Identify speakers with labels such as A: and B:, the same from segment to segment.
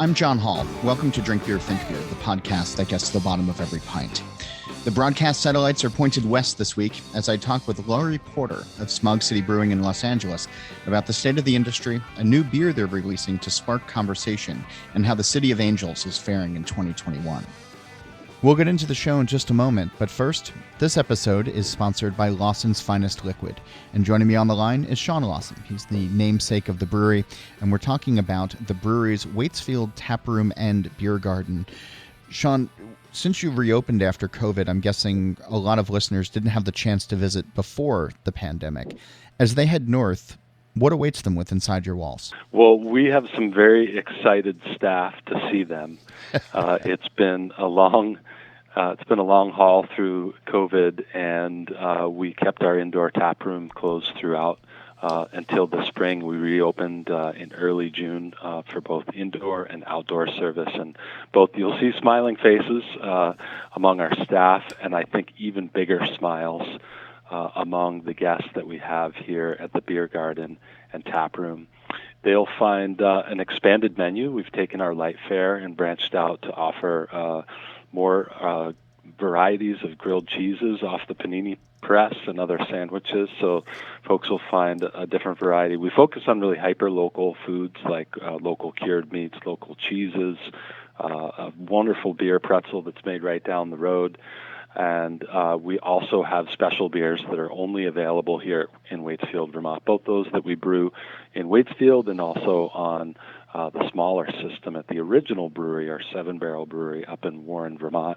A: I'm John Holl. Welcome to Drink Beer, Think Beer, the podcast that gets to the bottom of every pint. The broadcast satellites are pointed west this week as I talk with Laurie Porter of Smog City Brewing in Los Angeles about the state of the industry, a new beer they're releasing to spark conversation, and how the City of Angels is faring in 2021. We'll get into the show in just a moment, but first, this episode is sponsored by Lawson's Finest Liquid. And joining me on the line is Sean Lawson. He's the namesake of the brewery, and we're talking about the brewery's Waitsfield taproom and beer garden. Sean, since you reopened after COVID, I'm guessing a lot of listeners didn't have the chance to visit before the pandemic. As they head north, what awaits them with inside your walls?
B: Well, we have some very excited staff to see them. It's been a long haul through COVID, and we kept our indoor tap room closed throughout until the spring. We reopened in early June for both indoor and outdoor service, and both you'll see smiling faces among our staff, and I think even bigger smiles among the guests that we have here at the beer garden and tap room. They'll find an expanded menu. We've taken our light fare and branched out to offer more varieties of grilled cheeses off the panini press and other sandwiches, so folks will find a different variety. We focus on really hyper-local foods like local cured meats, local cheeses, a wonderful beer pretzel that's made right down the road. And we also have special beers that are only available here in Waitsfield, Vermont, both those that we brew in Waitsfield and also on the smaller system at the original brewery, our 7-barrel brewery up in Warren, Vermont.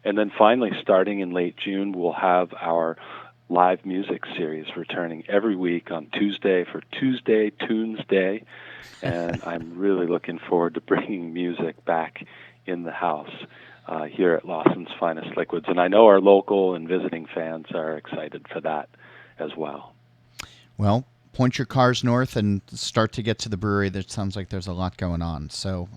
B: And then finally, starting in late June, we'll have our live music series returning every week on Tuesday for Tuesday Tunes Day. And I'm really looking forward to bringing music back in the house here at Lawson's Finest Liquids. And I know our local and visiting fans are excited for that as well.
A: Well, point your cars north and start to get to the brewery. That sounds like there's a lot going on. So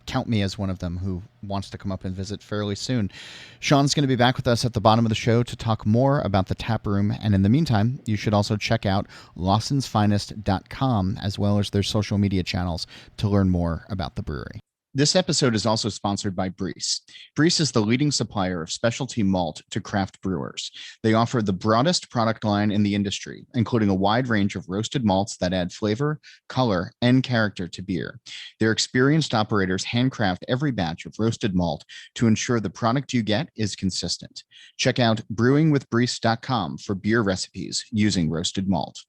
A: count me as one of them who wants to come up and visit fairly soon. Sean's going to be back with us at the bottom of the show to talk more about the tap room. And in the meantime, you should also check out lawsonsfinest.com as well as their social media channels to learn more about the brewery. This episode is also sponsored by Breeze. Breeze is the leading supplier of specialty malt to craft brewers. They offer the broadest product line in the industry, including a wide range of roasted malts that add flavor, color, and character to beer. Their experienced operators handcraft every batch of roasted malt to ensure the product you get is consistent. Check out brewingwithbreeze.com for beer recipes using roasted malt.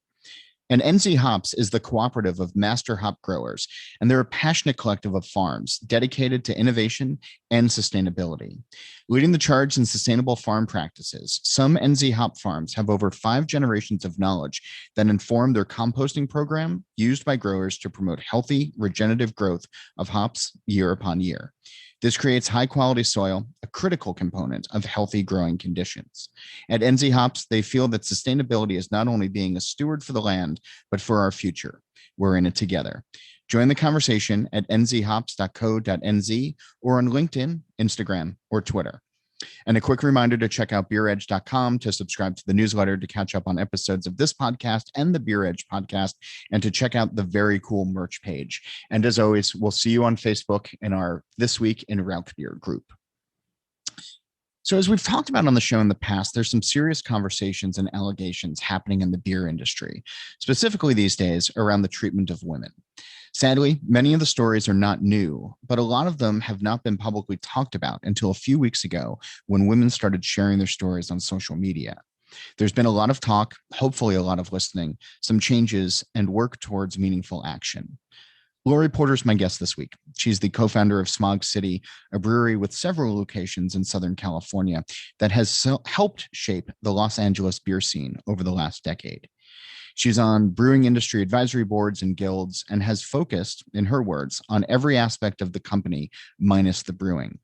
A: And NZ Hops is the cooperative of master hop growers, and they're a passionate collective of farms dedicated to innovation and sustainability. Leading the charge in sustainable farm practices, some NZ Hop farms have over 5 generations of knowledge that inform their composting program used by growers to promote healthy, regenerative growth of hops year upon year. This creates high-quality soil, a critical component of healthy growing conditions. At NZ Hops, they feel that sustainability is not only being a steward for the land, but for our future. We're in it together. Join the conversation at nzhops.co.nz or on LinkedIn, Instagram, or Twitter. And a quick reminder to check out beeredge.com to subscribe to the newsletter to catch up on episodes of this podcast and the Beer Edge podcast, and to check out the very cool merch page. And as always, we'll see you on Facebook in our This Week in Rauch Beer group. So as we've talked about on the show in the past, there's some serious conversations and allegations happening in the beer industry, specifically these days around the treatment of women. Sadly, many of the stories are not new, but a lot of them have not been publicly talked about until a few weeks ago when women started sharing their stories on social media. There's been a lot of talk, hopefully a lot of listening, some changes, and work towards meaningful action. Laurie Porter's my guest this week. She's the co-founder of Smog City, a brewery with several locations in Southern California that has helped shape the Los Angeles beer scene over the last decade. She's on brewing industry advisory boards and guilds and has focused, in her words, on every aspect of the company minus the brewing.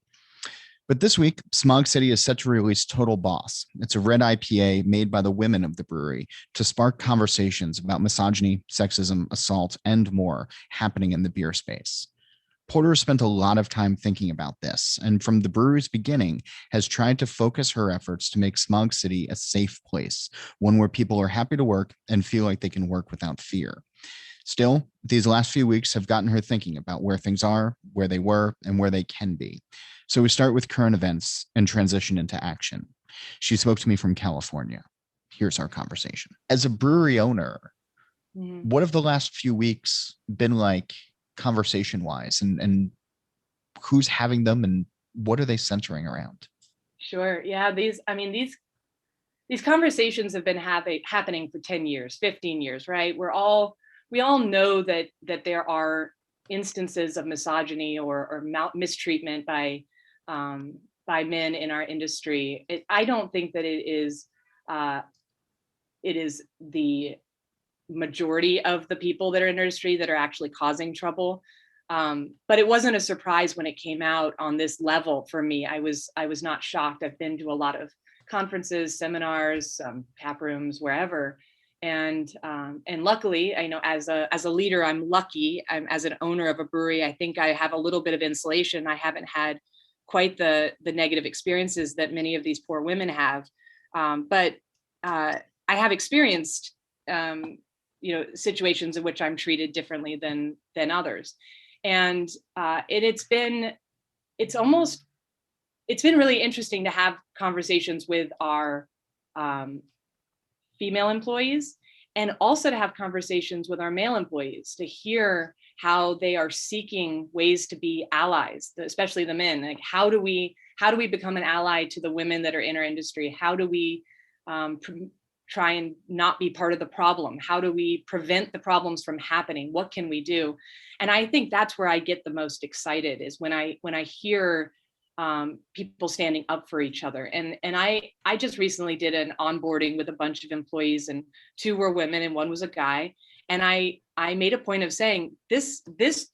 A: But this week, Smog City is set to release Total Boss. It's a red IPA made by the women of the brewery to spark conversations about misogyny, sexism, assault, and more happening in the beer space. Porter spent a lot of time thinking about this, and from the brewery's beginning has tried to focus her efforts to make Smog City a safe place, one where people are happy to work and feel like they can work without fear. Still, these last few weeks have gotten her thinking about where things are, where they were, and where they can be. So we start with current events and transition into action. She spoke to me from California. Here's our conversation. As a brewery owner, what have the last few weeks been like conversation wise, and who's having them, and what are they centering around?
C: Sure. Yeah. These conversations have been happening for 10 years, 15 years, right? We all know that there are instances of misogyny or mistreatment by men in our industry. I don't think that uh, it is the majority of the people that are in the industry that are actually causing trouble. But it wasn't a surprise when it came out on this level for me. I was not shocked. I've been to a lot of conferences, seminars, tap rooms, wherever, and luckily, I know as a leader, I'm lucky. As an owner of a brewery, I think I have a little bit of insulation. I haven't had quite the negative experiences that many of these poor women have, but I have experienced situations in which I'm treated differently than others. And it's been really interesting to have conversations with our female employees, and also to have conversations with our male employees to hear how they are seeking ways to be allies, especially the men. Like, how do we become an ally to the women that are in our industry? How do we try and not be part of the problem? How do we prevent the problems from happening? What can we do? And I think that's where I get the most excited, is when I hear people standing up for each other. And I just recently did an onboarding with a bunch of employees, and 2 were women and 1 was a guy. And I made a point of saying this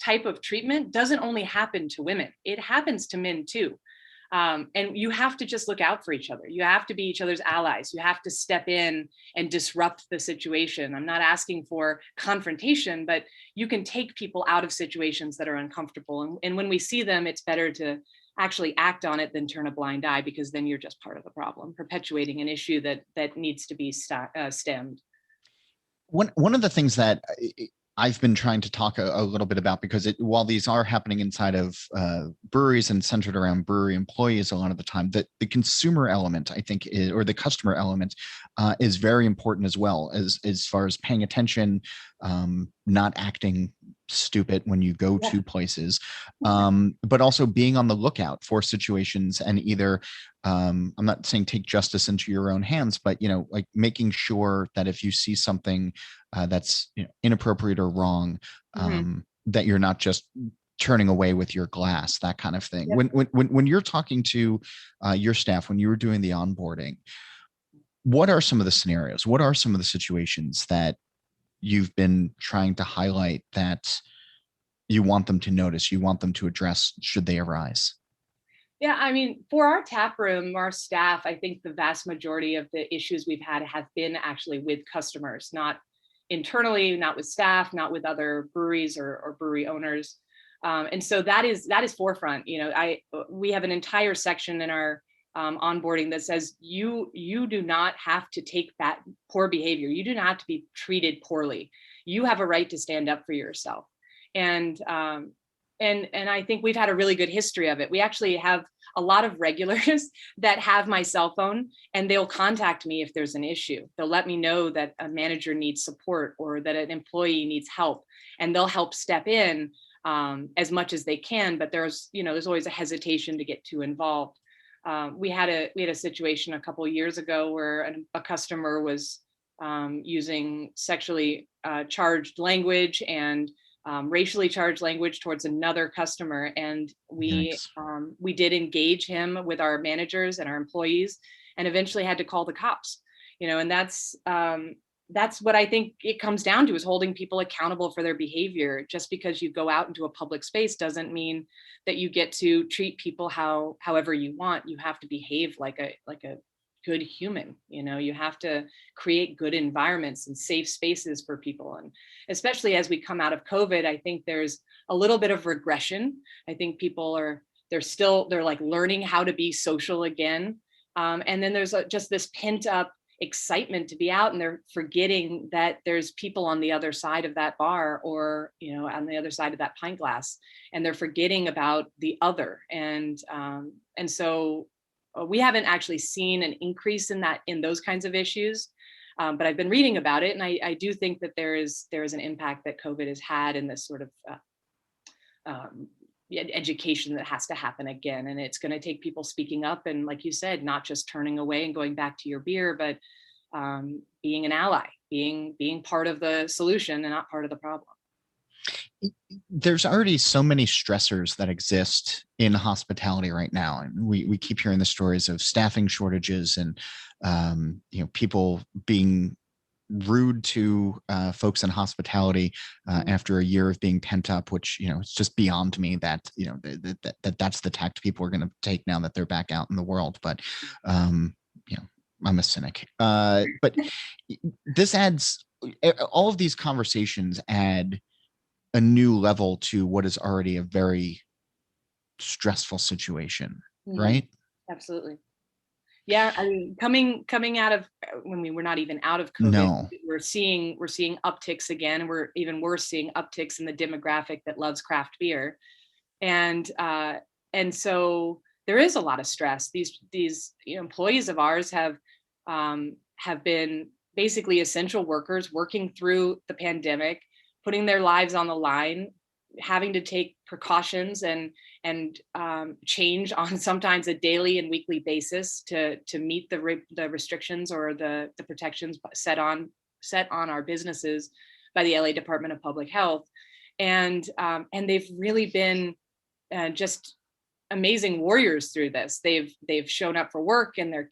C: type of treatment doesn't only happen to women, it happens to men too. And you have to just look out for each other. You have to be each other's allies. You have to step in and disrupt the situation. I'm not asking for confrontation, but you can take people out of situations that are uncomfortable. And when we see them, it's better to actually act on it than turn a blind eye, because then you're just part of the problem, perpetuating an issue that needs to be stemmed.
A: One of the things that I've been trying to talk a little bit about, because while these are happening inside of breweries and centered around brewery employees a lot of the time, that the consumer element, I think, or the customer element is very important as well, as far as paying attention, not acting stupid when you go to places, but also being on the lookout for situations, and either I'm not saying take justice into your own hands, but like making sure that if you see something that's inappropriate or wrong, that you're not just turning away with your glass, that kind of thing. Yep. When you're talking to your staff, when you were doing the onboarding, what are some of the scenarios? What are some of the situations that you've been trying to highlight that you want them to notice, you want them to address should they arise?
C: Yeah, I mean, for our tap room, our staff, I think the vast majority of the issues we've had have been actually with customers, not internally, not with staff, not with other breweries or brewery owners. And so that is forefront. We have an entire section in our onboarding that says you do not have to take that poor behavior. You do not have to be treated poorly. You have a right to stand up for yourself. And I think we've had a really good history of it. We actually have a lot of regulars that have my cell phone, and they'll contact me if there's an issue. They'll let me know that a manager needs support or that an employee needs help, and they'll help step in as much as they can. But there's always a hesitation to get too involved. We had a situation a couple of years ago where a customer was using sexually charged language and racially charged language towards another customer, and we did engage him with our managers and our employees, and eventually had to call the cops. And that's what I think it comes down to, is holding people accountable for their behavior. Just because you go out into a public space doesn't mean that you get to treat people however you want. You have to behave like a good human. You have to create good environments and safe spaces for people. And especially as we come out of COVID, I think there's a little bit of regression. I think people they're like learning how to be social again. And then there's just this pent up excitement to be out, and they're forgetting that there's people on the other side of that bar, or on the other side of that pint glass, and they're forgetting about the other. And so we haven't actually seen an increase in those kinds of issues, but I've been reading about it, and I do think that there is an impact that COVID has had in this sort of education that has to happen again. And it's going to take people speaking up, and like you said, not just turning away and going back to your beer, but being an ally, being part of the solution and not part of the problem.
A: There's already so many stressors that exist in hospitality right now, and we keep hearing the stories of staffing shortages and people being rude to folks in hospitality after a year of being pent up, which it's just beyond me that that's the tact people are going to take now that they're back out in the world. But I'm a cynic. But this adds, all of these conversations add a new level to what is already a very stressful situation, right?
C: Absolutely. Yeah, I mean, coming out of, when we were not even out of COVID,
A: no.
C: we're seeing upticks again, and we're seeing upticks in the demographic that loves craft beer, and so there is a lot of stress. These employees of ours have been basically essential workers, working through the pandemic, putting their lives on the line, having to take precautions and change on sometimes a daily and weekly basis to meet the restrictions or the protections set on our businesses by the LA Department of Public Health, and they've really been just amazing warriors through this. They've shown up for work, and they're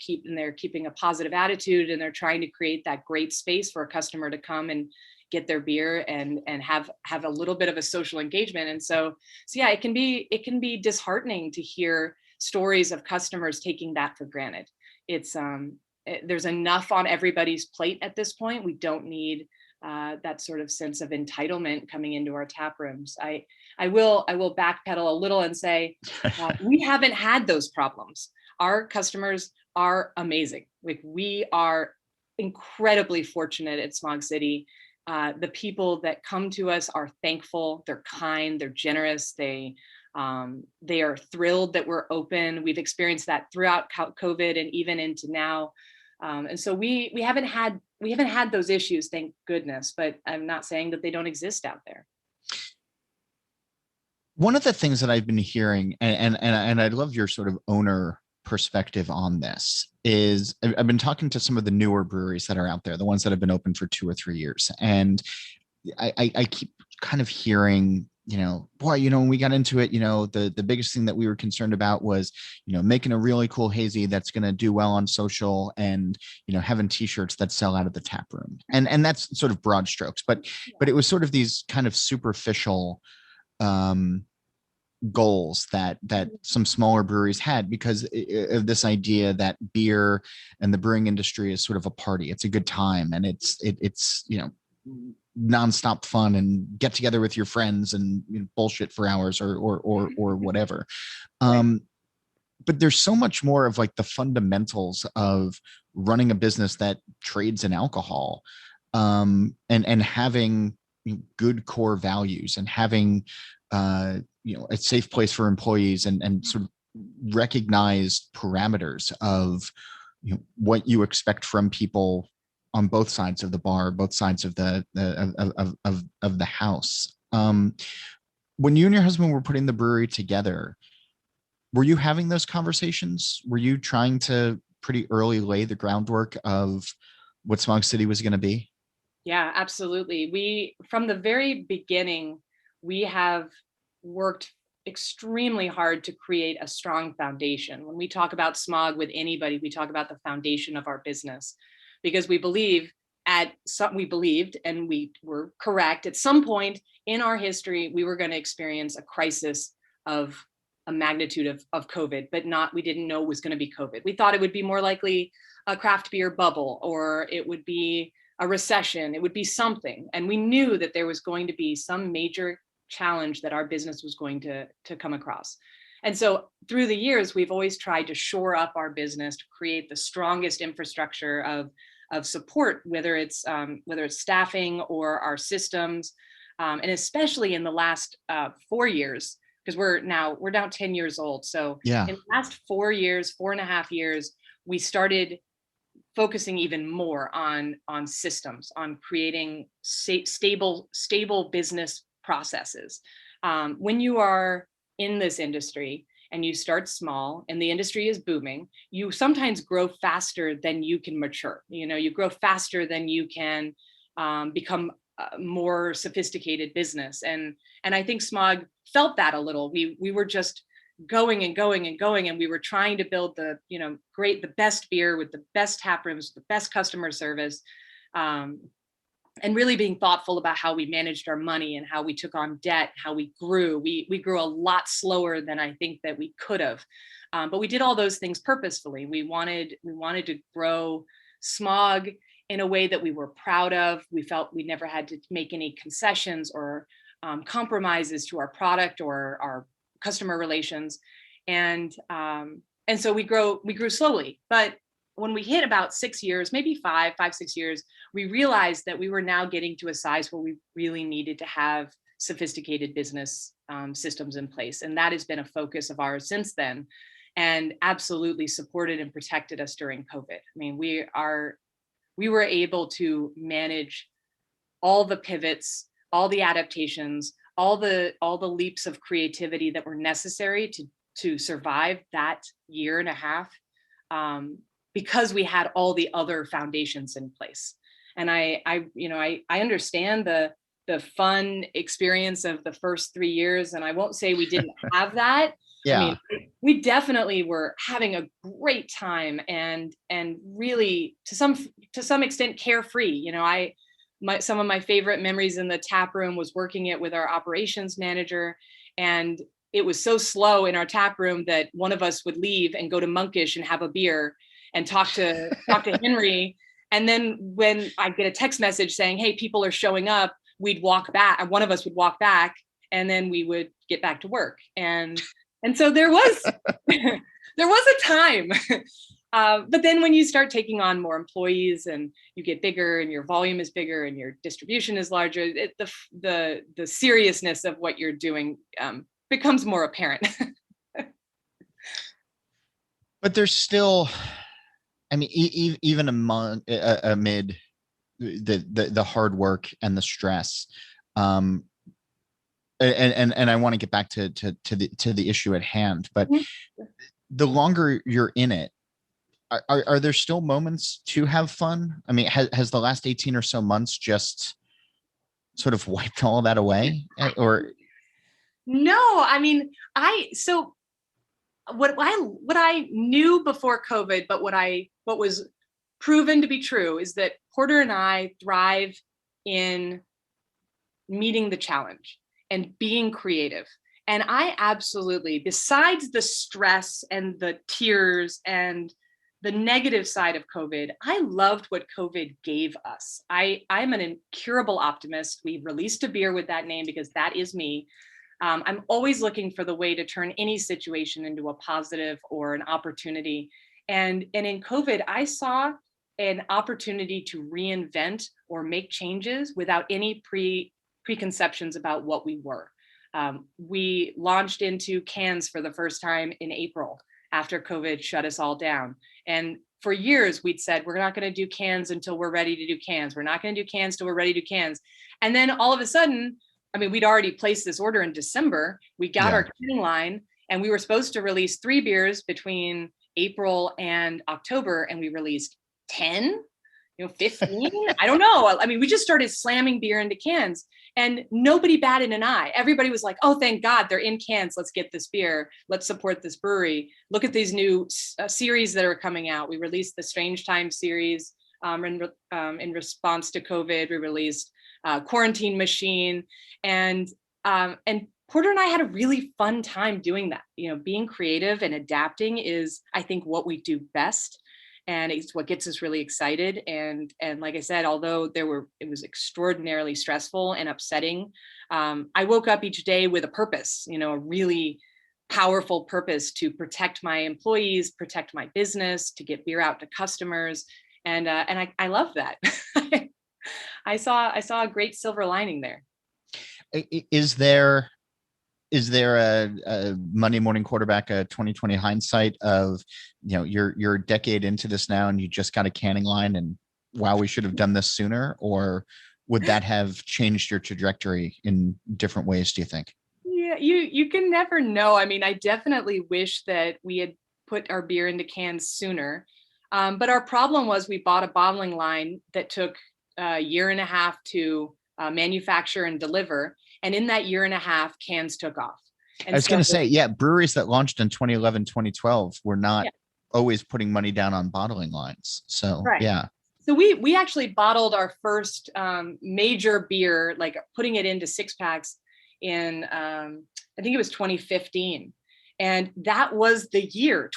C: keeping a positive attitude, and they're trying to create that great space for a customer to come and get their beer and have a little bit of a social engagement. And so yeah, it can be disheartening to hear stories of customers taking that for granted. It's there's enough on everybody's plate at this point. We don't need that sort of sense of entitlement coming into our tap rooms. I will backpedal a little and say we haven't had those problems. Our customers are amazing. Like, we are incredibly fortunate at Smog City. The people that come to us are thankful, they're kind, they're generous, they are thrilled that we're open. We've experienced that throughout COVID and even into now. And so we haven't had those issues, thank goodness, but I'm not saying that they don't exist out there.
A: One of the things that I've been hearing, and I'd love your sort of owner perspective on this, is I've been talking to some of the newer breweries that are out there, the ones that have been open for 2 or 3 years. And I keep kind of hearing, when we got into it, the biggest thing that we were concerned about was, making a really cool hazy that's going to do well on social, and, having t-shirts that sell out of the tap room. And that's sort of broad strokes, but it was sort of these kind of superficial goals that some smaller breweries had, because of this idea that beer and the brewing industry is sort of a party. It's a good time, and it's nonstop fun, and get together with your friends and bullshit for hours or whatever. But there's so much more of like the fundamentals of running a business that trades in alcohol, and having good core values, and having a safe place for employees, and sort of recognized parameters of what you expect from people on both sides of the bar, both sides of the house. When you and your husband were putting the brewery together, were you having those conversations? Were you trying to pretty early lay the groundwork of what Smog City was going to be?
C: Yeah, absolutely. From the very beginning, we have worked extremely hard to create a strong foundation. When we talk about Smog with anybody, we talk about the foundation of our business, because we believed, and we were correct, at some point in our history, we were going to experience a crisis of a magnitude of COVID, but we didn't know it was going to be COVID. We thought it would be more likely a craft beer bubble, or it would be a recession, it would be something. And we knew that there was going to be some major challenge that our business was going to come across. And so through the years, we've always tried to shore up our business to create the strongest infrastructure of support, whether it's staffing or our systems, and especially in the last 4 years, because we're now 10 years old. So
A: Yeah.
C: in the last 4.5 years, we started focusing even more on systems, on creating stable business processes. When you are in this industry and you start small and the industry is booming, you sometimes grow faster than you can mature. You grow faster than you can become a more sophisticated business. And I think Smog felt that a little. We were just going and going and going, and we were trying to build the best beer with the best tap rooms, the best customer service, and really being thoughtful about how we managed our money and how we took on debt, how we grew. We grew a lot slower than I think that we could have, but we did all those things purposefully. We wanted to grow Smog in a way that we were proud of. We felt we never had to make any concessions or compromises to our product or our customer relations, and so we grew slowly. But when we hit about 6 years, maybe 6 years, we realized that we were now getting to a size where we really needed to have sophisticated business systems in place, and that has been a focus of ours since then, and absolutely supported and protected us during COVID. I mean, we were able to manage all the pivots, all the adaptations, all the leaps of creativity that were necessary to survive that 1.5 years, because we had all the other foundations in place. And I understand the fun experience of the first 3 years, and I won't say we didn't have that.
A: Yeah.
C: I mean, we definitely were having a great time and really to some extent carefree. Some of my favorite memories in the tap room was working it with our operations manager, and it was so slow in our tap room that one of us would leave and go to Monkish and have a beer and talk to Henry. And then when I get a text message saying, "Hey, people are showing up," we'd walk back, and one of us would walk back, and then we would get back to work. And so there was there was a time. But then when you start taking on more employees and you get bigger and your volume is bigger and your distribution is larger, the seriousness of what you're doing becomes more apparent.
A: But there's still, I mean, even amid the hard work and the stress, and I want to get back to the issue at hand, but the longer you're in it, are there still moments to have fun? I mean, has the last 18 or so months just sort of wiped all of that away? Or
C: no, I mean, what I knew before COVID, but what was proven to be true is that Porter and I thrive in meeting the challenge and being creative. And I absolutely, besides the stress and the tears and the negative side of COVID, I loved what COVID gave us. I'm an incurable optimist. We released a beer with that name because that is me. I'm always looking for the way to turn any situation into a positive or an opportunity. And in COVID, I saw an opportunity to reinvent or make changes without any preconceptions about what we were. We launched into cans for the first time in April after COVID shut us all down. And for years, we'd said, we're not going to do cans until we're ready to do cans. We're not going to do cans till we're ready to do cans. And then all of a sudden, I mean, we'd already placed this order in December. We got our canning line, and we were supposed to release 3 beers between April and October, and we released 10, 15. I don't know. I mean, we just started slamming beer into cans, and nobody batted an eye. Everybody was like, "Oh, thank God they're in cans. Let's get this beer. Let's support this brewery. Look at these new series that are coming out." We released the Strange Time series in response to COVID. We released Quarantine Machine, and Porter and I had a really fun time doing that. Being creative and adapting is, I think, what we do best. And it's what gets us really excited. And like I said, although it was extraordinarily stressful and upsetting, I woke up each day with a purpose, a really powerful purpose to protect my employees, protect my business, to get beer out to customers. And I love that. I saw a great silver lining there.
A: Is there a Monday morning quarterback, a 2020 hindsight of, you're a decade into this now and you just got a canning line and wow, we should have done this sooner? Or would that have changed your trajectory in different ways, do you think?
C: Yeah, you can never know. I mean, I definitely wish that we had put our beer into cans sooner. But our problem was we bought a bottling line that took a year and a half to manufacture and deliver. And in that year and a half, cans took off. And
A: I was going to say, yeah, breweries that launched in 2011, 2012 were not always putting money down on bottling lines. So,
C: right.
A: Yeah.
C: So we actually bottled our first major beer, like putting it into 6-packs in, I think it was 2015. And that was the year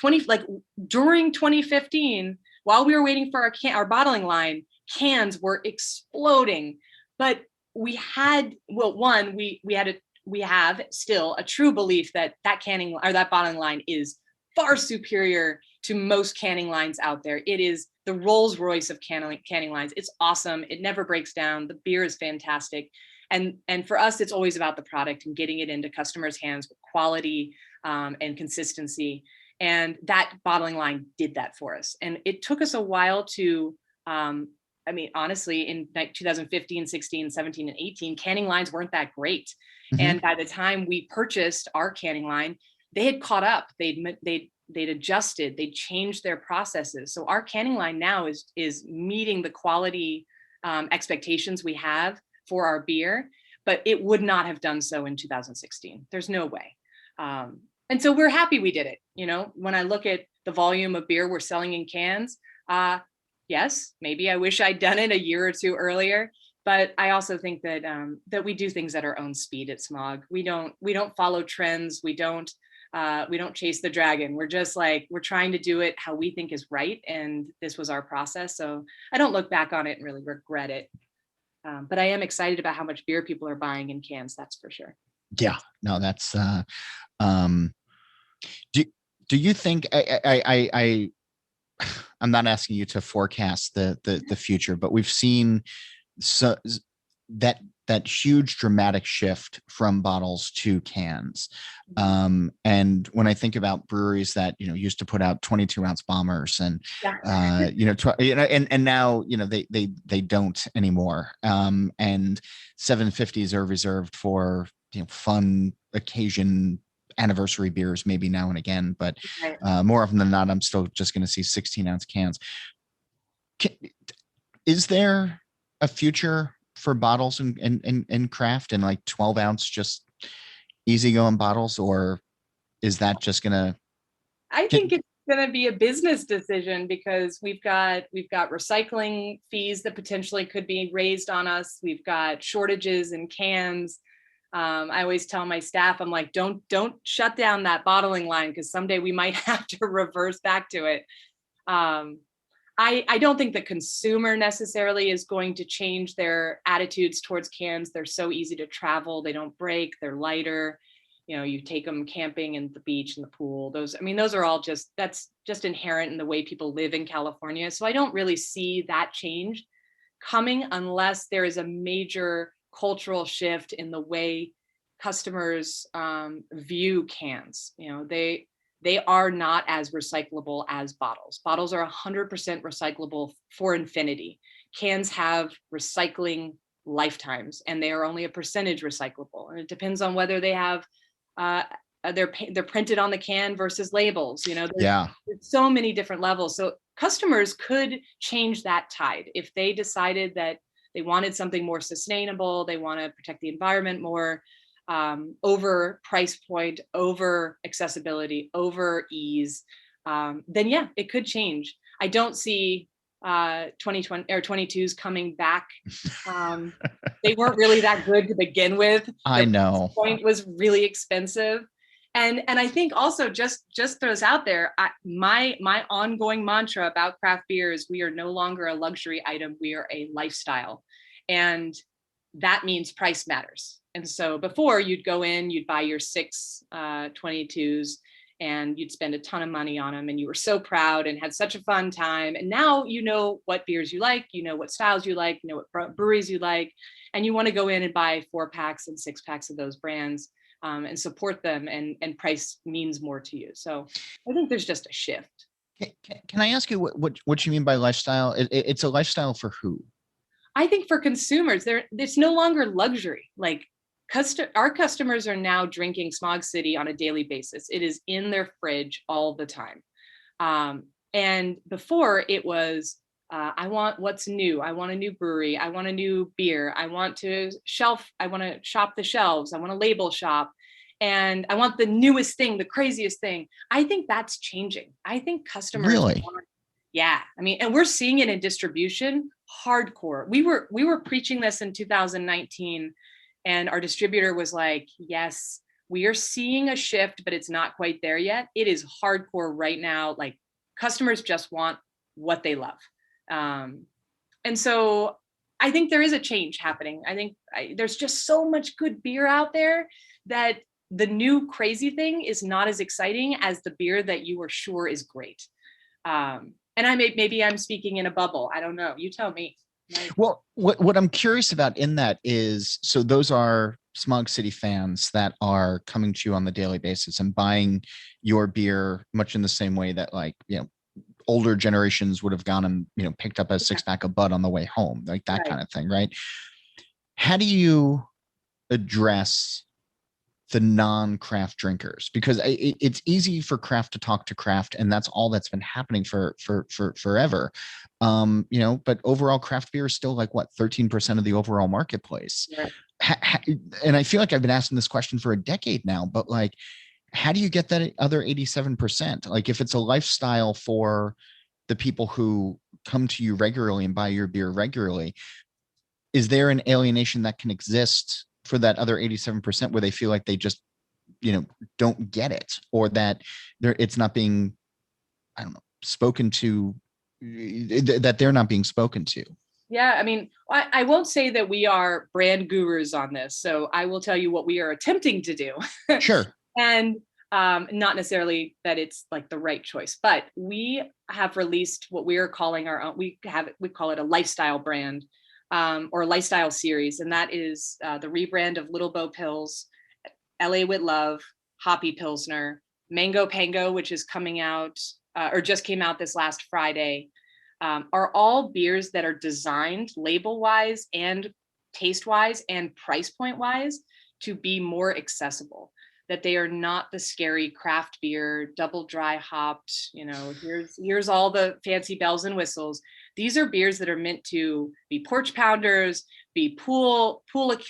C: during 2015, while we were waiting for our bottling line, cans were exploding. But we have still a true belief that canning or that bottling line is far superior to most canning lines out there. It is the Rolls Royce of canning lines. It's awesome. It never breaks down. The beer is fantastic. And for us, it's always about the product and getting it into customers' hands with quality and consistency. And that bottling line did that for us. And it took us a while to, honestly, in 2015, 16, 17, and 18, canning lines weren't that great. Mm-hmm. And by the time we purchased our canning line, they had caught up. They'd adjusted, they'd changed their processes. So our canning line now is meeting the quality expectations we have for our beer, but it would not have done so in 2016. There's no way. And so we're happy we did it. When I look at the volume of beer we're selling in cans, yes, maybe I wish I'd done it a year or two earlier, but I also think that that we do things at our own speed at Smog. We don't follow trends. We don't chase the dragon. We're just we're trying to do it how we think is right. And this was our process. So I don't look back on it and really regret it. But I am excited about how much beer people are buying in cans. That's for sure.
A: Yeah, no, that's, do you think, I'm not asking you to forecast the future, but we've seen that huge dramatic shift from bottles to cans. And when I think about breweries that, used to put out 22-ounce bombers and, and now, they don't anymore. And 750s are reserved for, fun occasion anniversary beers, maybe now and again, but more often than not, I'm still just going to see 16-ounce cans. Is there a future for bottles and craft and 12-ounce just easygoing bottles, or is that just gonna?
C: I think it's gonna be a business decision because we've got recycling fees that potentially could be raised on us. We've got shortages in cans. I always tell my staff, I'm like, don't shut down that bottling line because someday we might have to reverse back to it. I don't think the consumer necessarily is going to change their attitudes towards cans. They're so easy to travel. They don't break. They're lighter. You take them camping and the beach and the pool. Those are all that's just inherent in the way people live in California. So I don't really see that change coming unless there is a major cultural shift in the way customers view cans. They are not as recyclable as bottles. Bottles are 100% recyclable for infinity. Cans have recycling lifetimes, and they are only a percentage recyclable. And it depends on whether they have they're printed on the can versus labels. There's so many different levels. So customers could change that tide if they decided that they wanted something more sustainable. They want to protect the environment more. Over price point, over accessibility, over ease, then yeah, it could change. I don't see 2020 or 22s coming back. They weren't really that good to begin with.
A: I know.
C: The point was really expensive. And I think also just throws out there, my ongoing mantra about craft beer is we are no longer a luxury item. We are a lifestyle. And that means price matters. And so before, you'd go in, you'd buy your 6 22s, and you'd spend a ton of money on them, and you were so proud and had such a fun time. And now you know what beers you like, you know what styles you like, you know what breweries you like, and you want to go in and buy 4-packs and 6-packs of those brands, and support them, and price means more to you. So I think there's just a shift.
A: Can I ask you what you mean by lifestyle? It's a lifestyle for who?
C: I think for consumers, it's no longer luxury. Like our customers are now drinking Smog City on a daily basis. It is in their fridge all the time. And before it was, I want what's new. I want a new brewery. I want a new beer. I want to shop the shelves. I want to label shop. And I want the newest thing, the craziest thing. I think that's changing. I think customers
A: Really?
C: Yeah, I mean, and we're seeing it in distribution hardcore. We were preaching this in 2019, and our distributor was like, yes, we are seeing a shift, but it's not quite there yet. It is hardcore right now. Like, customers just want what they love. And so I think there is a change happening. I think there's just so much good beer out there that the new crazy thing is not as exciting as the beer that you were sure is great. And maybe I'm speaking in a bubble. I don't know. You tell me.
A: Well, what I'm curious about in that is, so those are Smog City fans that are coming to you on the daily basis and buying your beer much in the same way that, like, older generations would have gone and, picked up a 6-pack of Bud on the way home, like that kind of thing, right? How do you address the non-craft drinkers? Because it's easy for craft to talk to craft, and that's all that's been happening for forever. But overall craft beer is still like 13% of the overall marketplace. Right. And I feel like I've been asking this question for a decade now, but like, how do you get that other 87%? Like, if it's a lifestyle for the people who come to you regularly and buy your beer regularly, is there an alienation that can exist for that other 87% where they feel like they just, don't get it, or that it's not being, I don't know, spoken to, that they're not being spoken to?
C: Yeah, I mean, I won't say that we are brand gurus on this. So I will tell you what we are attempting to do.
A: Sure.
C: And not necessarily that it's like the right choice, but we have released what we are calling our own, we call it a lifestyle brand, or lifestyle series. And that is the rebrand of Little Bo Pils, LA with Love, Hoppy Pilsner, Mango Pango, which is coming out or just came out this last Friday, are all beers that are designed label wise and taste wise and price point wise to be more accessible. That they are not the scary craft beer, double dry hopped, here's all the fancy bells and whistles. These are beers that are meant to be porch pounders, be pool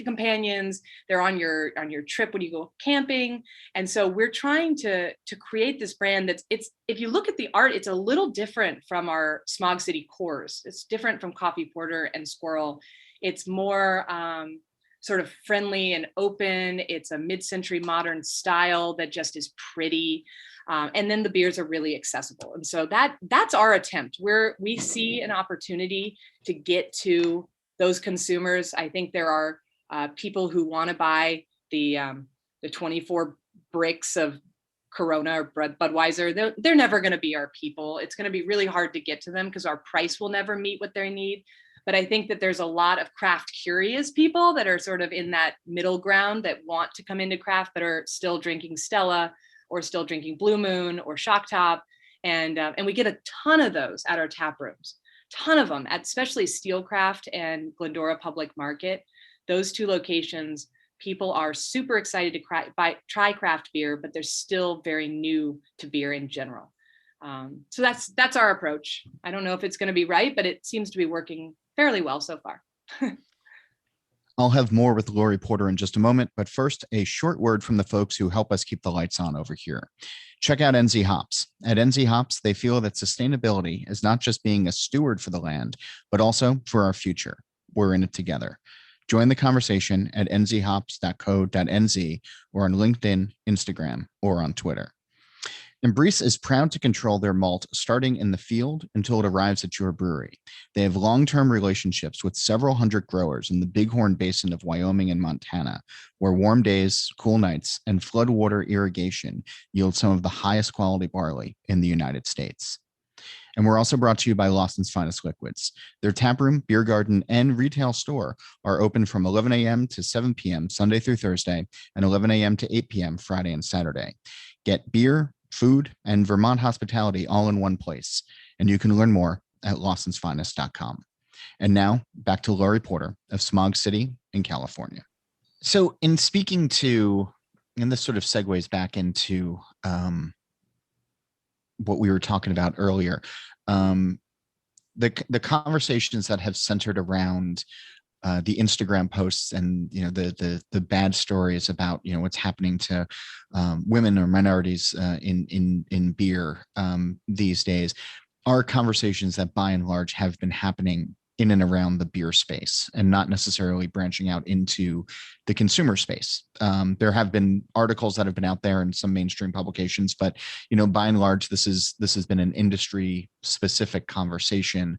C: companions. They're on your trip when you go camping. And so we're trying to create this brand that's, if you look at the art, it's a little different from our Smog City cores. It's different from Coffee Porter and Squirrel. It's more sort of friendly and open. It's a mid-century modern style that just is pretty. And then the beers are really accessible. And so that's our attempt. We see an opportunity to get to those consumers. I think there are people who want to buy the 24 bricks of Corona or Budweiser. They're never going to be our people. It's going to be really hard to get to them because our price will never meet what they need. But I think that there's a lot of craft curious people that are sort of in that middle ground that want to come into craft, but are still drinking Stella or still drinking Blue Moon or Shock Top. And we get a ton of those at our tap rooms, ton of them, especially Steelcraft and Glendora Public Market. Those two locations, people are super excited to try craft beer, but they're still very new to beer in general. So that's our approach. I don't know if it's going to be right, but it seems to be working fairly well so far.
A: I'll have more with Laurie Porter in just a moment, but first, a short word from the folks who help us keep the lights on over here. Check out NZ Hops. At NZ Hops, they feel that sustainability is not just being a steward for the land, but also for our future. We're in it together. Join the conversation at nzhops.co.nz or on LinkedIn, Instagram, or on Twitter. And Brees is proud to control their malt starting in the field until it arrives at your brewery. They have long-term relationships with several hundred growers in the Bighorn Basin of Wyoming and Montana, where warm days, cool nights, and floodwater irrigation yield some of the highest quality barley in the United States. And we're also brought to you by Lawson's Finest Liquids. Their taproom, beer garden, and retail store are open from 11 a.m. to 7 p.m. Sunday through Thursday and 11 a.m. to 8 p.m. Friday and Saturday. Get beer, food, and Vermont hospitality all in one place. And you can learn more at lawsonsfinest.com. And now back to Laurie Porter of Smog City in California. So in speaking to, and this sort of segues back into what we were talking about earlier, the conversations that have centered around the Instagram posts and the bad stories about what's happening to women or minorities in beer these days are conversations that by and large have been happening in and around the beer space and not necessarily branching out into the consumer space. There have been articles that have been out there in some mainstream publications, but by and large, this has been an industry specific conversation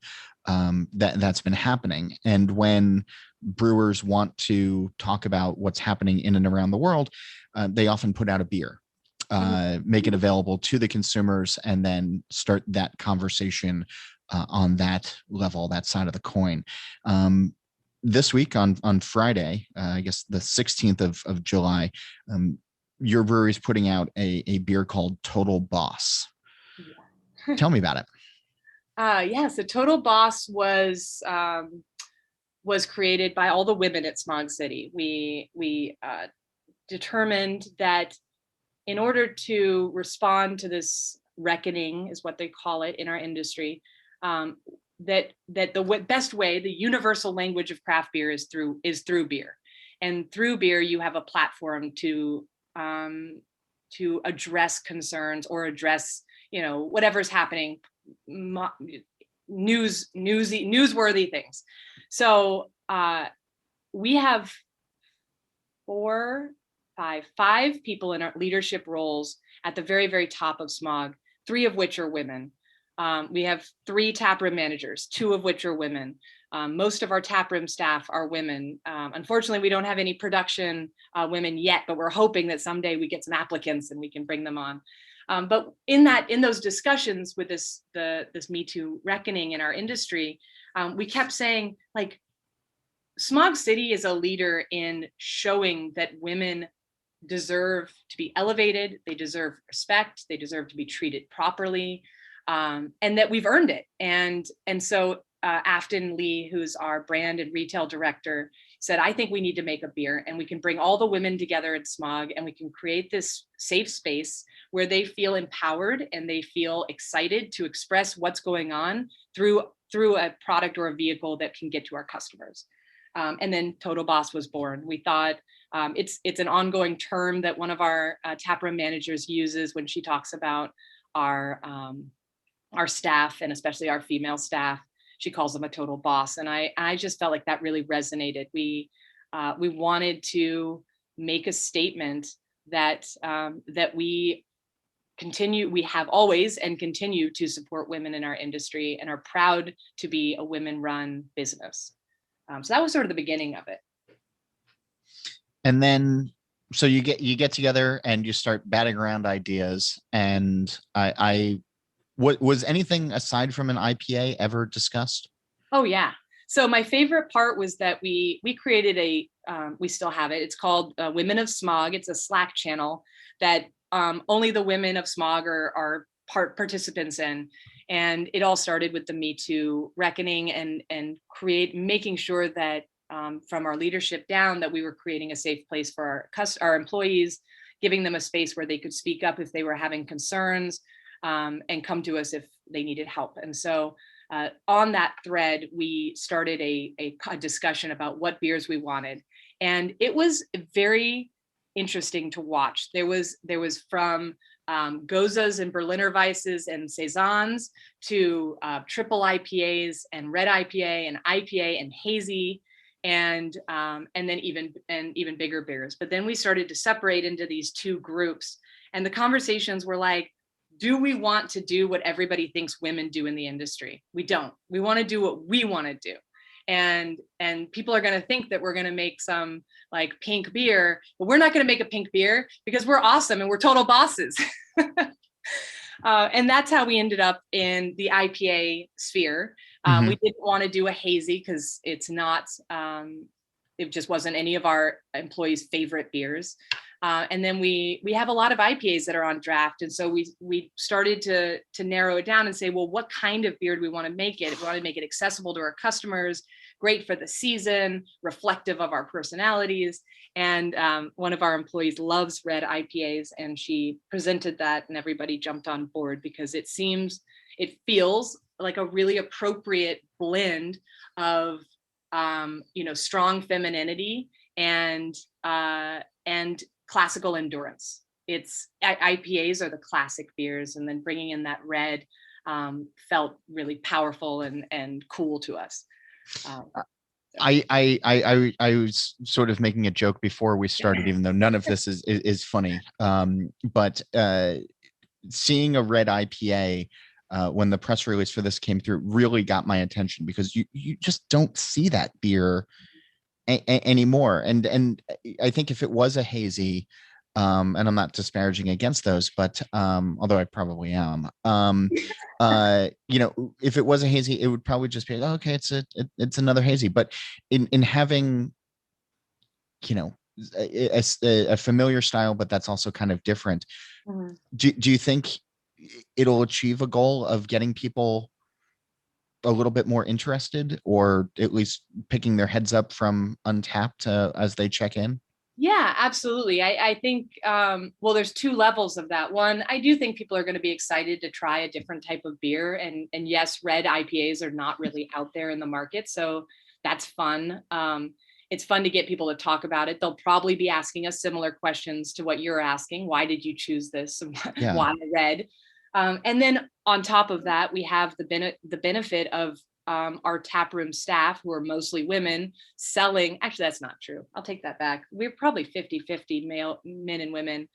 A: that's been happening. And when brewers want to talk about what's happening in and around the world, they often put out a beer, make it available to the consumers, and then start that conversation on that level, that side of the coin. This week on Friday, I guess the 16th of July, your brewery is putting out a beer called Total Boss. Yeah. Tell me about it.
C: Yes, the Total Boss was created by all the women at Smog City. We determined that in order to respond to this reckoning, is what they call it in our industry, that the best way, the universal language of craft beer is through beer, and through beer you have a platform to address concerns or address whatever's happening, newsworthy things. So we have five people in our leadership roles at the very, very top of Smog, 3 of which are women. We have 3 taproom managers, 2 of which are women. Most of our taproom staff are women. Unfortunately, we don't have any production women yet, but we're hoping that someday we get some applicants and we can bring them on. But in those discussions with this Me Too reckoning in our industry, we kept saying, like, Smog City is a leader in showing that women deserve to be elevated, they deserve respect, they deserve to be treated properly, and that we've earned it. And so Afton Lee, who's our brand and retail director, said, I think we need to make a beer and we can bring all the women together at Smog and we can create this safe space where they feel empowered and they feel excited to express what's going on through a product or a vehicle that can get to our customers. And then Total Boss was born. We thought it's an ongoing term that one of our taproom managers uses when she talks about our staff, and especially our female staff. She calls them a total boss. And I just felt like that really resonated. We wanted to make a statement that we have always and continue to support women in our industry and are proud to be a women-run business. So that was sort of the beginning of it.
A: And then, so you get together and you start batting around ideas. And what was anything aside from an IPA ever discussed?
C: Oh yeah. So my favorite part was that we created we still have it. It's called Women of Smog. It's a Slack channel that only the women of Smog are participants in. And it all started with the Me Too reckoning and making sure that from our leadership down, that we were creating a safe place for our employees, giving them a space where they could speak up if they were having concerns, and come to us if they needed help. And so on that thread, we started a discussion about what beers we wanted. And it was very interesting to watch. There was from Gozas and Berliner Weisses and Saisons to triple IPAs and red IPA and IPA and hazy, and then even bigger beers. But then we started to separate into these 2 groups, and the conversations were like, do we want to do what everybody thinks women do in the industry? We don't. We want to do what we want to do. And people are going to think that we're going to make some like pink beer, but we're not going to make a pink beer because we're awesome and we're total bosses. And that's how we ended up in the IPA sphere. We didn't want to do a hazy because it's not, it just wasn't any of our employees' favorite beers. And then we have a lot of IPAs that are on draft. And so we started to narrow it down and say, well, what kind of beer do we want to make it? We want to make it accessible to our customers, great for the season, reflective of our personalities. And one of our employees loves red IPAs, and she presented that and everybody jumped on board because it feels like a really appropriate blend of, strong femininity and classical endurance. IPAs are the classic beers, and then bringing in that red felt really powerful and cool to us.
A: I was sort of making a joke before we started, even though none of this is funny. But seeing a red IPA when the press release for this came through really got my attention, because you just don't see that beer anymore. And I think if it was a hazy, and I'm not disparaging against those, but although I probably am, if it was a hazy, it would probably just be like, oh, okay, it's another hazy. But in having, a familiar style, but that's also kind of different. Mm-hmm. Do you think it'll achieve a goal of getting people a little bit more interested, or at least picking their heads up from Untapped as they check in?
C: Yeah, absolutely. I think, there's two levels of that. One, I do think people are going to be excited to try a different type of beer. And yes, red IPAs are not really out there in the market. So that's fun. It's fun to get people to talk about it. They'll probably be asking us similar questions to what you're asking. Why did you choose this? Yeah. Why red? And then on top of that, we have the benefit of our taproom staff, who are mostly women, selling. Actually, that's not true. I'll take that back. We're probably 50-50 men and women.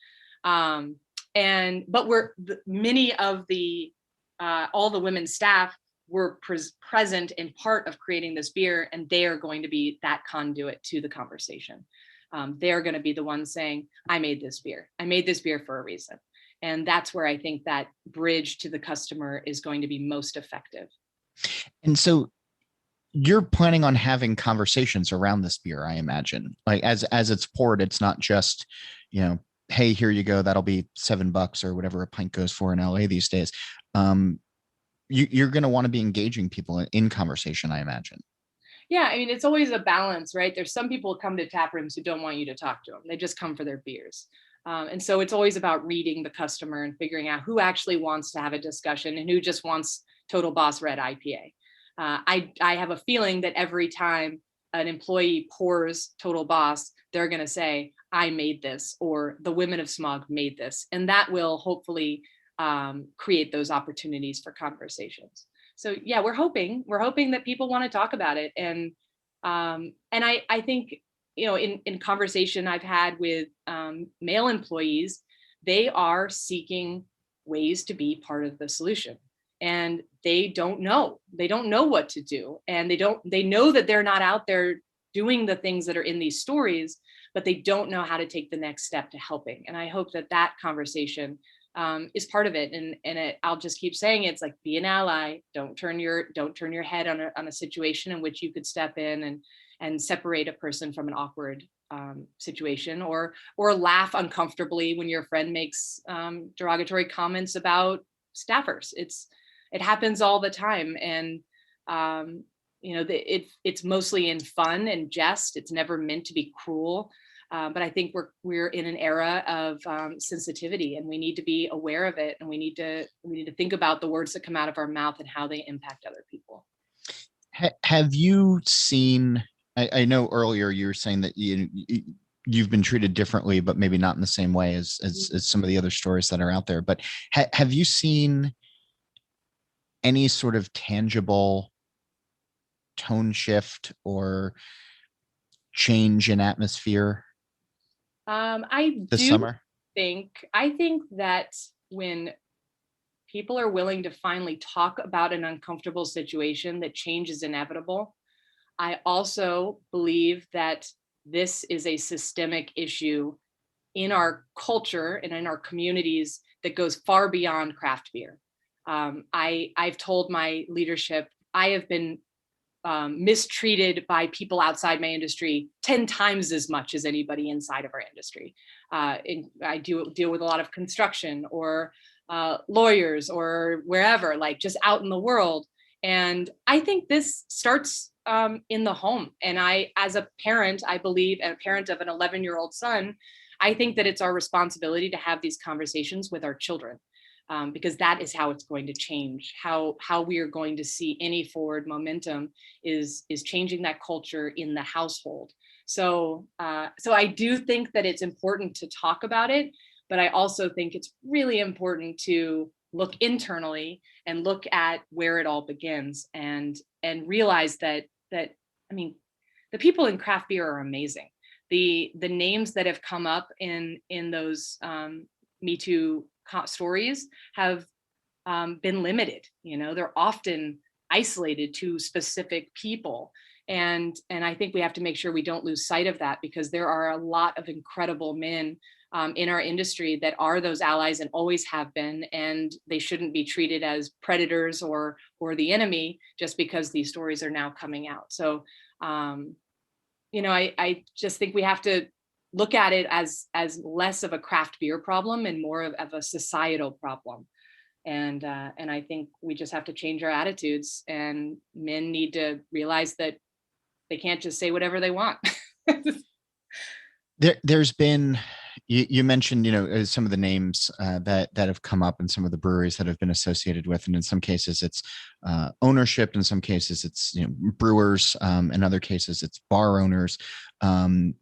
C: But many of all the women staff were present in part of creating this beer, and they are going to be that conduit to the conversation. They're going to be the ones saying, I made this beer. I made this beer for a reason. And that's where I think that bridge to the customer is going to be most effective.
A: And so you're planning on having conversations around this beer, I imagine. Like as it's poured, it's not just, hey, here you go, that'll be $7 or whatever a pint goes for in LA these days. You're going to want to be engaging people in conversation, I imagine.
C: Yeah, I mean, it's always a balance, right? There's some people who come to tap rooms who don't want you to talk to them. They just come for their beers. And so it's always about reading the customer and figuring out who actually wants to have a discussion and who just wants Total Boss Red IPA. I have a feeling that every time an employee pours Total Boss, they're going to say, I made this, or the women of Smog made this. And that will hopefully create those opportunities for conversations. So yeah, we're hoping that people want to talk about it. And I think, in conversation I've had with male employees, they are seeking ways to be part of the solution. And they don't know what to do. And they know that they're not out there doing the things that are in these stories, but they don't know how to take the next step to helping. And I hope that conversation is part of it. And I'll just keep saying it's like, be an ally. Don't turn your head on a situation in which you could step in and separate a person from an awkward situation, or laugh uncomfortably when your friend makes derogatory comments about staffers. It happens all the time. And, it's mostly in fun and jest. It's never meant to be cruel. But I think we're in an era of sensitivity, and we need to be aware of it. And we need to think about the words that come out of our mouth and how they impact other people.
A: Have you seen, I know earlier you were saying that you've been treated differently, but maybe not in the same way as some of the other stories that are out there. But have you seen any sort of tangible tone shift or change in atmosphere
C: I
A: this summer?
C: I think that when people are willing to finally talk about an uncomfortable situation, that change is inevitable. I also believe that this is a systemic issue in our culture and in our communities that goes far beyond craft beer. I've told my leadership I have been mistreated by people outside my industry 10 times as much as anybody inside of our industry. I do deal with a lot of construction or lawyers or wherever, like just out in the world. And I think this starts in the home. And as a parent, I believe, a parent of an 11-year-old son, I think that it's our responsibility to have these conversations with our children. Because that is how it's going to change. How we are going to see any forward momentum is changing that culture in the household. So I do think that it's important to talk about it, but I also think it's really important to look internally and look at where it all begins, and realize that I mean, the people in craft beer are amazing. The names that have come up in those Me Too stories have been limited. They're often isolated to specific people, and I think we have to make sure we don't lose sight of that, because there are a lot of incredible men in our industry that are those allies and always have been, and they shouldn't be treated as predators or the enemy just because these stories are now coming out. So I just think we have to look at it as less of a craft beer problem and more of a societal problem. And I think we just have to change our attitudes, and men need to realize that they can't just say whatever they want.
A: There's been, you mentioned, some of the names that have come up, and some of the breweries that have been associated with, and in some cases it's ownership, in some cases it's brewers, in other cases it's bar owners. I've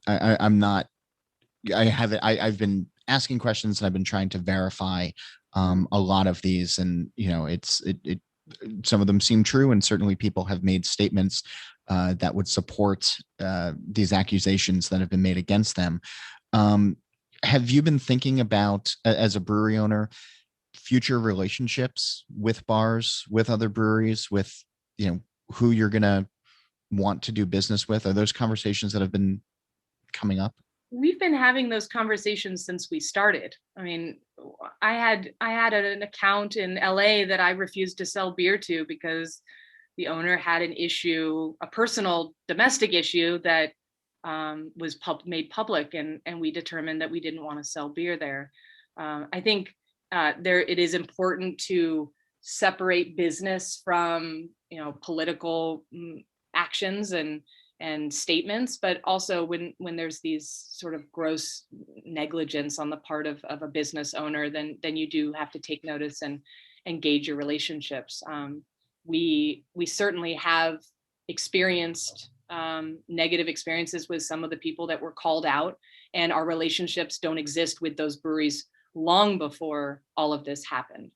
A: been asking questions, and I've been trying to verify a lot of these, and some of them seem true, and certainly people have made statements that would support these accusations that have been made against them. Have you been thinking about, as a brewery owner, future relationships with bars, with other breweries, with who you're going to want to do business with? Are those conversations that have been coming up?
C: We've been having those conversations since we started. I mean, I had an account in LA that I refused to sell beer to because the owner had an issue, a personal domestic issue that was made public, and we determined that we didn't want to sell beer there. I think it is important to separate business from political actions and statements, but also when there's these sort of gross negligence on the part of a business owner, then you do have to take notice and engage your relationships. We certainly have experienced negative experiences with some of the people that were called out, and our relationships don't exist with those breweries long before all of this happened.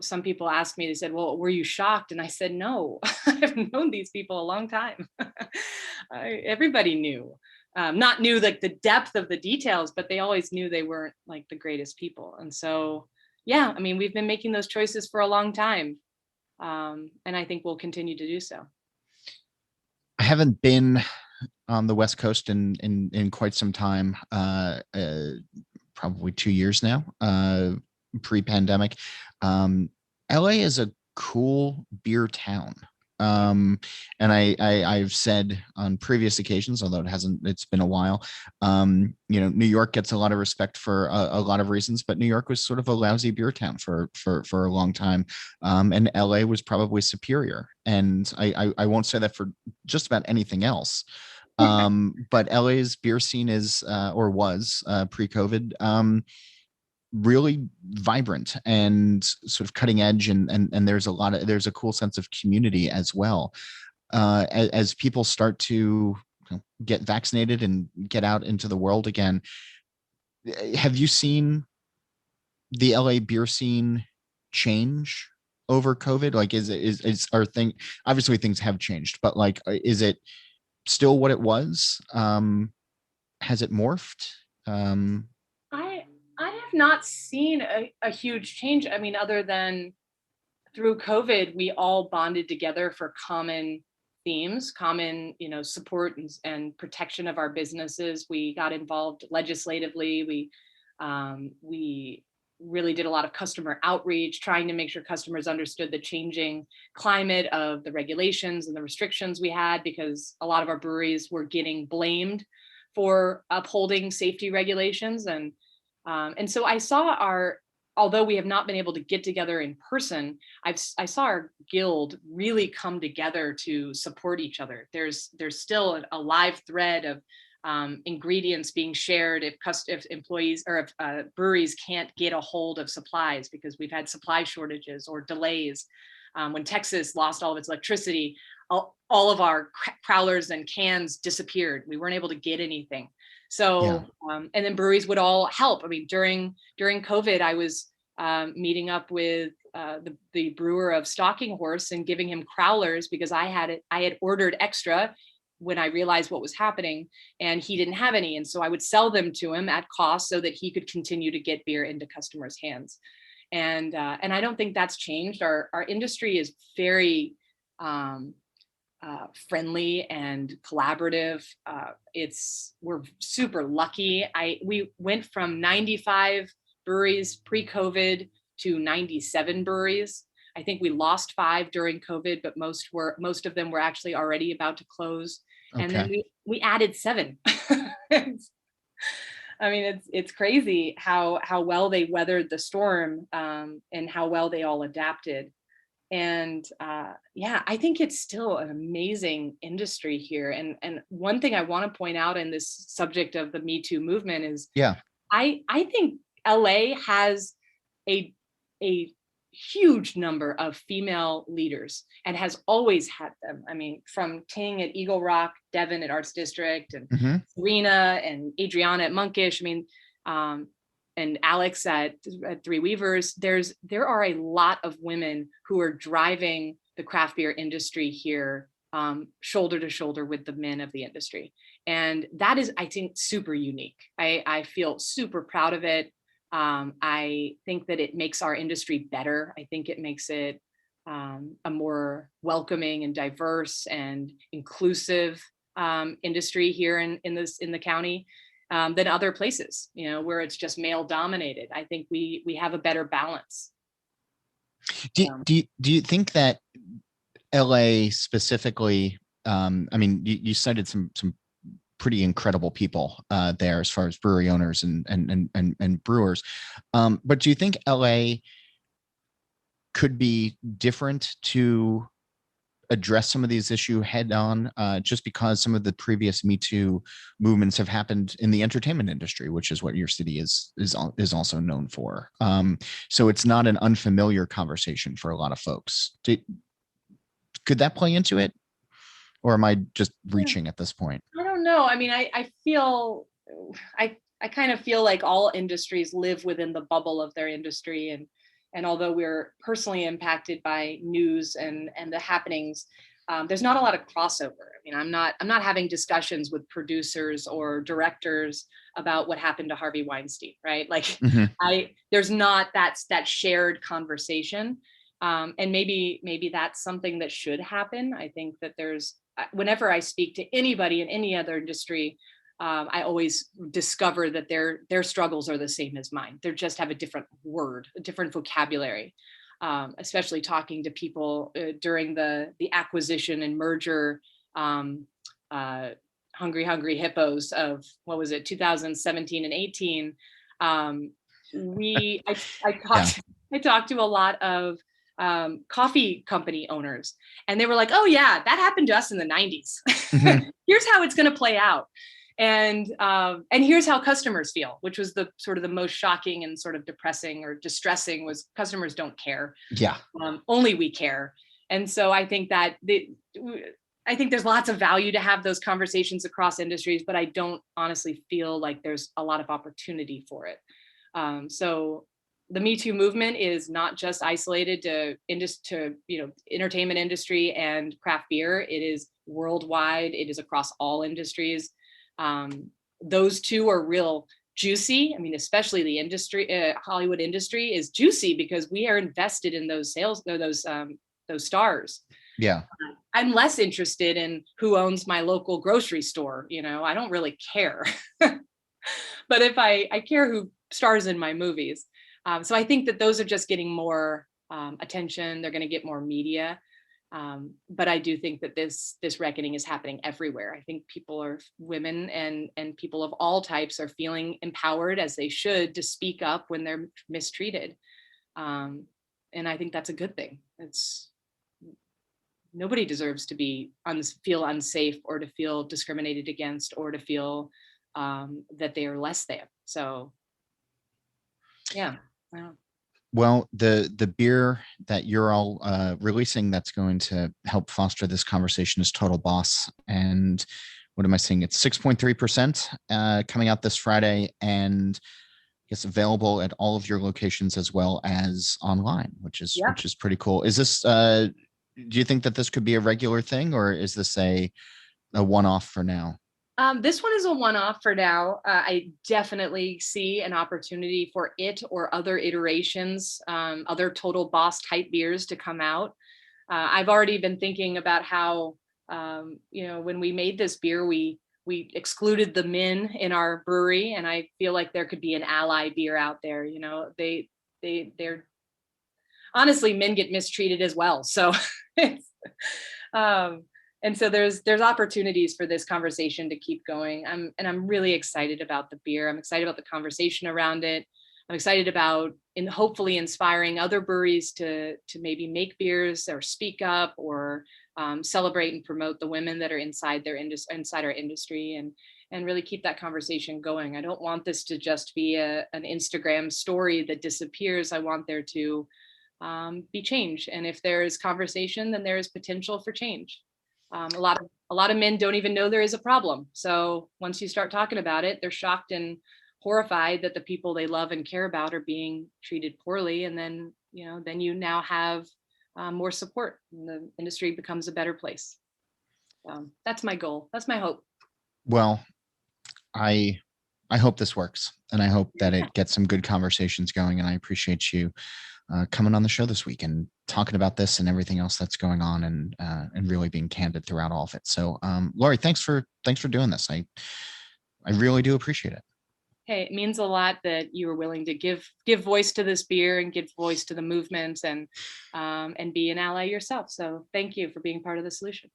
C: Some people asked me, they said, well, were you shocked? And I said, no, I've known these people a long time. Everybody knew, not knew like the depth of the details, but they always knew they weren't like the greatest people. And so, yeah, I mean, we've been making those choices for a long time. And I think we'll continue to do so.
A: I haven't been on the West Coast in quite some time, probably 2 years now, pre-pandemic. LA is a cool beer town. And I've said on previous occasions, although it's been a while, New York gets a lot of respect for a lot of reasons, but New York was sort of a lousy beer town for a long time. And LA was probably superior. And I won't say that for just about anything else. But LA's beer scene is, or was pre-COVID, really vibrant and sort of cutting edge, and there's a cool sense of community as well. As people start to get vaccinated and get out into the world again, have you seen the LA beer scene change over COVID? Like, is our thing, obviously things have changed, but like, is it still what it was? Has it morphed?
C: I'd have have not seen a huge change. I mean, other than through COVID, we all bonded together for common themes, common, support and protection of our businesses. We got involved legislatively. We really did a lot of customer outreach, trying to make sure customers understood the changing climate of the regulations and the restrictions we had, because a lot of our breweries were getting blamed for upholding safety regulations. And so I saw although we have not been able to get together in person, I saw our guild really come together to support each other. There's still a live thread of ingredients being shared if employees or if breweries can't get a hold of supplies, because we've had supply shortages or delays. When Texas lost all of its electricity, all of our crowlers and cans disappeared. We weren't able to get anything. So, and then breweries would all help. I mean, during COVID, I was meeting up with the brewer of Stalking Horse and giving him crowlers because I had ordered extra when I realized what was happening, and he didn't have any. And so I would sell them to him at cost so that he could continue to get beer into customers' hands. And I don't think that's changed. Our industry is very friendly and collaborative. We're super lucky. We went from 95 breweries pre-COVID to 97 breweries. I think we lost 5 during COVID, but most of them were actually already about to close. Okay. And then we added 7. I mean, it's crazy how well they weathered the storm, and how well they all adapted. And I think it's still an amazing industry here. And one thing I want to point out in this subject of the Me Too movement is, I think LA has a huge number of female leaders and has always had them. I mean, from Ting at Eagle Rock, Devin at Arts District, and Serena and Adriana at Monkish. I mean, and Alex at Three Weavers. There are a lot of women who are driving the craft beer industry here, shoulder to shoulder with the men of the industry. And that is, I think, super unique. I feel super proud of it. I think that it makes our industry better. I think it makes it a more welcoming and diverse and inclusive industry here in the county than other places, where it's just male dominated. I think we have a better balance.
A: Do you think that LA specifically? I mean, you cited some pretty incredible people there as far as brewery owners and brewers. But do you think LA could be different to address some of these issues head on, just because some of the previous Me Too movements have happened in the entertainment industry, which is what your city is also known for. So it's not an unfamiliar conversation for a lot of folks. Could that play into it? Or am I just reaching at this point?
C: I don't know. I mean, I kind of feel like all industries live within the bubble of their industry. And although we're personally impacted by news and the happenings, there's not a lot of crossover. I mean, I'm not having discussions with producers or directors about what happened to Harvey Weinstein, right? Like, there's not that shared conversation. And maybe that's something that should happen. I think that whenever I speak to anybody in any other industry, I always discover that their struggles are the same as mine. They just have a different word, a different vocabulary, especially talking to people during the acquisition and merger, Hungry Hippos of, what was it, 2017 and 18. I talked to a lot of coffee company owners, and they were like, oh yeah, that happened to us in the 90s. Here's how it's going to play out. And here's how customers feel, which was the sort of the most shocking and sort of depressing or distressing, was customers don't care. Yeah. Only we care. And so I think that I think there's lots of value to have those conversations across industries, but I don't honestly feel like there's a lot of opportunity for it. So the Me Too movement is not just isolated to entertainment industry and craft beer. It is worldwide. It is across all industries. Those two are real juicy. I mean, especially the industry, Hollywood industry is juicy because we are invested in those sales, or those stars.
A: Yeah.
C: I'm less interested in who owns my local grocery store. I don't really care. But if I care who stars in my movies. So I think that those are just getting more attention. They're going to get more media. But I do think that this reckoning is happening everywhere. I think women and people of all types are feeling empowered, as they should, to speak up when they're mistreated. And I think that's a good thing. Nobody deserves to feel unsafe, or to feel discriminated against, or to feel that they are less than. So, yeah.
A: Well, the beer that you're all releasing that's going to help foster this conversation is Total Boss. And what am I seeing? It's 6.3% coming out this Friday, and it's available at all of your locations as well as online, which is pretty cool. Is this do you think that this could be a regular thing, or is this a one-off for now?
C: This one is a one-off for now. I definitely see an opportunity for it or other iterations, other Total Boss type beers to come out. I've already been thinking about how, when we made this beer, we excluded the men in our brewery, and I feel like there could be an ally beer out there. They're honestly, men get mistreated as well. So and so there's opportunities for this conversation to keep going. I'm really excited about the beer. I'm excited about the conversation around it. I'm excited about hopefully inspiring other breweries to maybe make beers or speak up, or celebrate and promote the women that are inside our industry, and really keep that conversation going. I don't want this to just be an Instagram story that disappears. I want there to be change. And if there is conversation, then there is potential for change. A lot of men don't even know there is a problem. So once you start talking about it, they're shocked and horrified that the people they love and care about are being treated poorly. And then you now have more support, and the industry becomes a better place. That's my goal. That's my hope.
A: Well, I hope this works, and I hope that it gets some good conversations going. And I appreciate you coming on the show this week and talking about this and everything else that's going on, and really being candid throughout all of it. So, Laurie, thanks for doing this. I really do appreciate it.
C: Hey, it means a lot that you were willing to give voice to this beer and give voice to the movement, and be an ally yourself. So thank you for being part of the solution.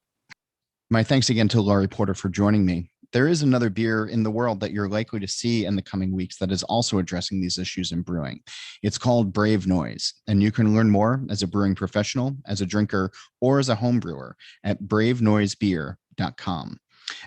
A: My thanks again to Laurie Porter for joining me. There is another beer in the world that you're likely to see in the coming weeks that is also addressing these issues in brewing. It's called Brave Noise, and you can learn more as a brewing professional, as a drinker, or as a home brewer at bravenoisebeer.com.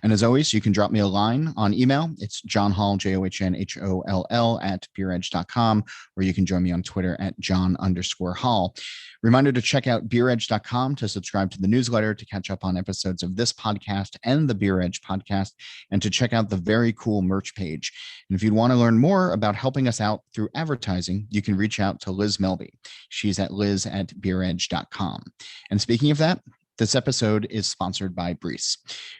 A: And as always, you can drop me a line on email. It's John Holl, JOHNHOLL at beeredge.com, or you can join me on Twitter at John_Holl. Reminder to check out beeredge.com to subscribe to the newsletter, to catch up on episodes of this podcast and the Beer Edge podcast, and to check out the very cool merch page. And if you'd want to learn more about helping us out through advertising, you can reach out to Liz Melby. She's at liz@beeredge.com. And speaking of that, this episode is sponsored by Briess.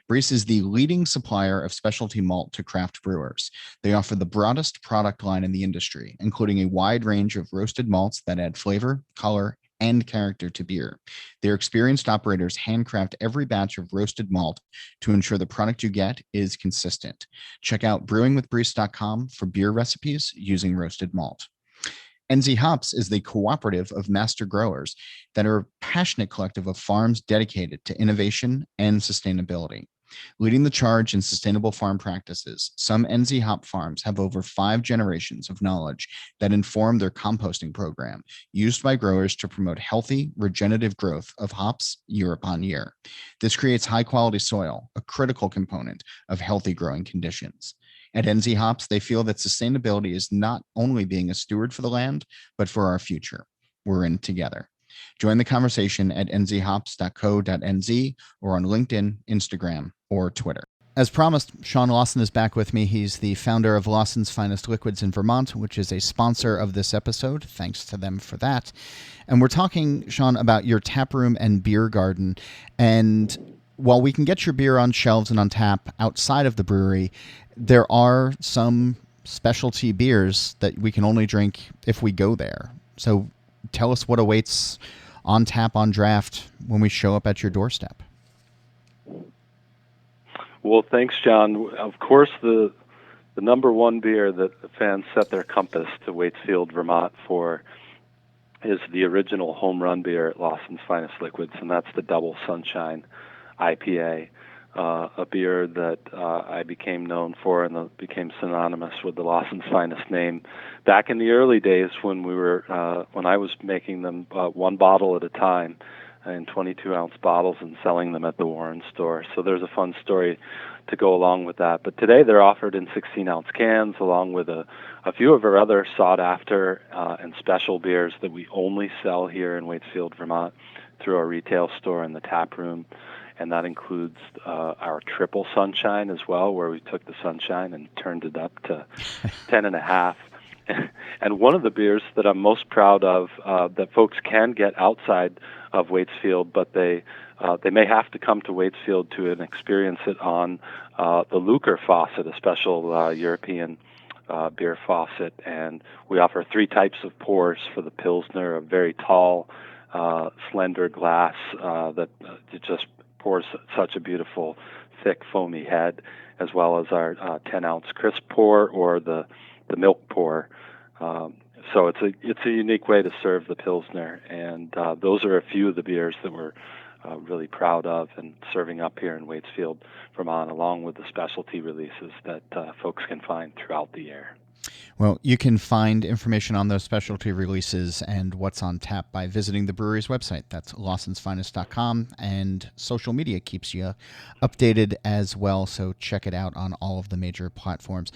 A: Briess is the leading supplier of specialty malt to craft brewers. They offer the broadest product line in the industry, including a wide range of roasted malts that add flavor, color, and character to beer. Their experienced operators handcraft every batch of roasted malt to ensure the product you get is consistent. Check out brewingwithbriess.com for beer recipes using roasted malt. NZ Hops is the cooperative of master growers that are a passionate collective of farms dedicated to innovation and sustainability. Leading the charge in sustainable farm practices, some NZ Hop farms have over 5 generations of knowledge that inform their composting program, used by growers to promote healthy, regenerative growth of hops year upon year. This creates high-quality soil, a critical component of healthy growing conditions. At NZ Hops, they feel that sustainability is not only being a steward for the land, but for our future. We're in it together. Join the conversation at nzhops.co.nz or on LinkedIn, Instagram, or Twitter. As promised, Sean Lawson is back with me. He's the founder of Lawson's Finest Liquids in Vermont, which is a sponsor of this episode. Thanks to them for that. And we're talking, Sean, about your tap room and beer garden. And while we can get your beer on shelves and on tap outside of the brewery, there are some specialty beers that we can only drink if we go there. So tell us what awaits on tap, on draft when we show up at your doorstep.
B: Well, thanks, John. Of course, the number one beer that the fans set their compass to Waitsfield, Vermont for is the original home run beer at Lawson's Finest Liquids, and that's the Double Sunshine IPA, a beer that I became known for and that became synonymous with the Lawson's Finest name back in the early days when when I was making them one bottle at a time in 22-ounce bottles and selling them at the Warren store. So there's a fun story to go along with that. But today they're offered in 16-ounce cans along with a few of our other sought-after and special beers that we only sell here in Waitsfield, Vermont through our retail store and the tap room. And that includes our Triple Sunshine as well, where we took the Sunshine and turned it up to 10.5. And one of the beers that I'm most proud of that folks can get outside of Waitsfield, but they may have to come to Waitsfield to experience it on the Luker faucet, a special European beer faucet. And we offer 3 types of pours for the Pilsner, a very tall, slender glass that just pours such a beautiful, thick, foamy head, as well as our 10-ounce crisp pour or the milk pour. So it's a unique way to serve the Pilsner, and those are a few of the beers that we're really proud of and serving up here in Waitsfield, Vermont, along with the specialty releases that folks can find throughout the year.
A: Well, you can find information on those specialty releases and what's on tap by visiting the brewery's website. That's lawsonsfinest.com, and social media keeps you updated as well, so check it out on all of the major platforms.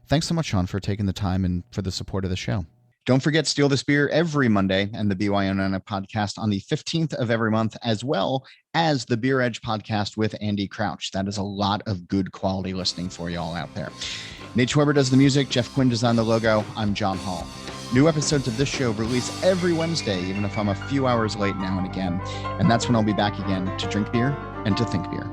A: Thanks so much, Sean, for taking the time and for the support of the show. Don't forget Steal This Beer every Monday and the BYONN podcast on the 15th of every month, as well as the Beer Edge podcast with Andy Crouch. That is a lot of good quality listening for you all out there. Nate Schweber does the music. Jeff Quinn designed the logo. I'm John Holl. New episodes of this show release every Wednesday, even if I'm a few hours late now and again. And that's when I'll be back again to drink beer and to think beer.